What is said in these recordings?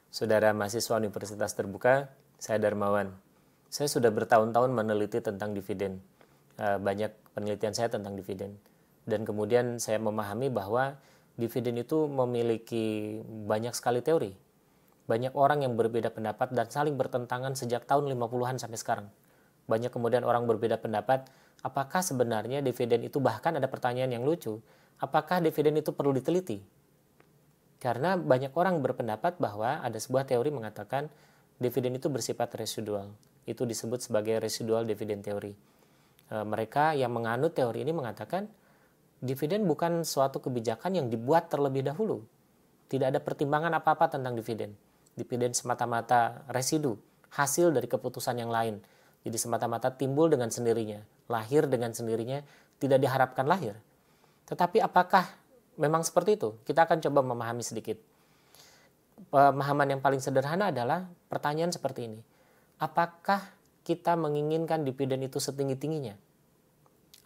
Saudara mahasiswa Universitas Terbuka, saya Darmawan. Saya sudah bertahun-tahun meneliti tentang dividen. Banyak penelitian saya tentang dividen. Dan kemudian saya memahami bahwa dividen itu memiliki banyak sekali teori. Banyak orang yang berbeda pendapat dan saling bertentangan sejak tahun 50-an sampai sekarang. Banyak kemudian orang berbeda pendapat, apakah sebenarnya dividen itu, bahkan ada pertanyaan yang lucu, apakah dividen itu perlu diteliti? Karena banyak orang berpendapat bahwa ada sebuah teori mengatakan dividen itu bersifat residual. Itu disebut sebagai residual dividend theory. Mereka yang menganut teori ini mengatakan dividen bukan suatu kebijakan yang dibuat terlebih dahulu. Tidak ada pertimbangan apa-apa tentang dividen. Dividen semata-mata residu, hasil dari keputusan yang lain. Jadi semata-mata timbul dengan sendirinya, lahir dengan sendirinya, tidak diharapkan lahir. Tetapi apakah memang seperti itu? Kita akan coba memahami sedikit. Pemahaman yang paling sederhana adalah pertanyaan seperti ini. Apakah kita menginginkan dividen itu setinggi-tingginya?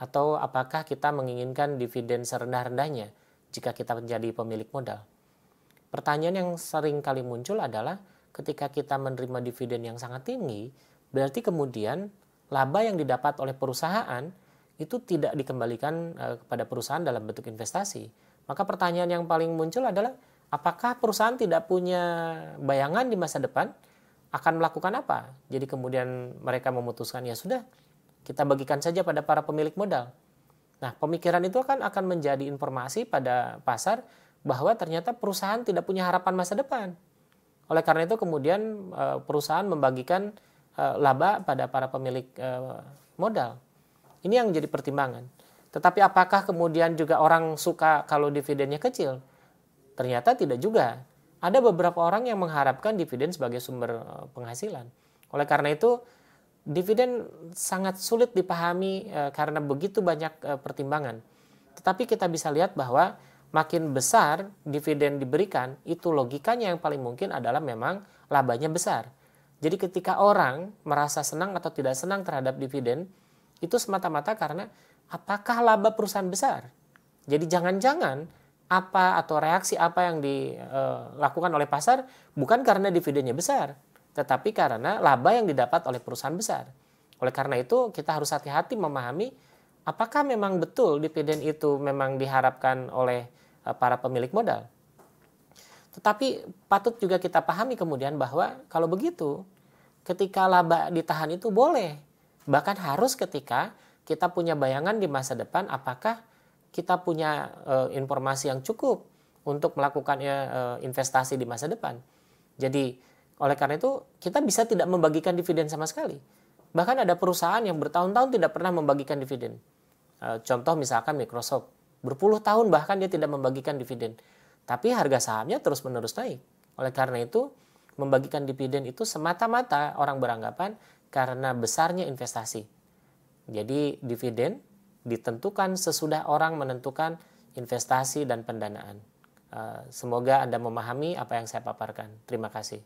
Atau apakah kita menginginkan dividen serendah-rendahnya jika kita menjadi pemilik modal? Pertanyaan yang sering kali muncul adalah ketika kita menerima dividen yang sangat tinggi, berarti kemudian laba yang didapat oleh perusahaan itu tidak dikembalikan kepada perusahaan dalam bentuk investasi. Maka pertanyaan yang paling muncul adalah, apakah perusahaan tidak punya bayangan di masa depan akan melakukan apa? Jadi kemudian mereka memutuskan, ya sudah, kita bagikan saja pada para pemilik modal. Nah, pemikiran itu akan menjadi informasi pada pasar bahwa ternyata perusahaan tidak punya harapan masa depan. Oleh karena itu kemudian perusahaan membagikan laba pada para pemilik modal. Ini yang jadi pertimbangan. Tetapi apakah kemudian juga orang suka kalau dividennya kecil? Ternyata tidak juga. Ada beberapa orang yang mengharapkan dividen sebagai sumber penghasilan. Oleh karena itu, dividen sangat sulit dipahami karena begitu banyak pertimbangan. Tetapi kita bisa lihat bahwa makin besar dividen diberikan, itu logikanya yang paling mungkin adalah memang labanya besar. Jadi ketika orang merasa senang atau tidak senang terhadap dividen, itu semata-mata karena apakah laba perusahaan besar? Jadi jangan-jangan apa atau reaksi apa yang dilakukan oleh pasar bukan karena dividennya besar, tetapi karena laba yang didapat oleh perusahaan besar. Oleh karena itu kita harus hati-hati memahami apakah memang betul dividen itu memang diharapkan oleh para pemilik modal. Tetapi patut juga kita pahami kemudian bahwa kalau begitu, ketika laba ditahan itu boleh, bahkan harus ketika kita punya bayangan di masa depan apakah kita punya informasi yang cukup untuk melakukan investasi di masa depan. Jadi oleh karena itu kita bisa tidak membagikan dividen sama sekali. Bahkan ada perusahaan yang bertahun-tahun tidak pernah membagikan dividen. Contoh misalkan Microsoft, berpuluh tahun bahkan dia tidak membagikan dividen. Tapi harga sahamnya terus-menerus naik. Oleh karena itu membagikan dividen itu semata-mata orang beranggapan karena besarnya investasi. Jadi dividen ditentukan sesudah orang menentukan investasi dan pendanaan. Semoga Anda memahami apa yang saya paparkan. Terima kasih.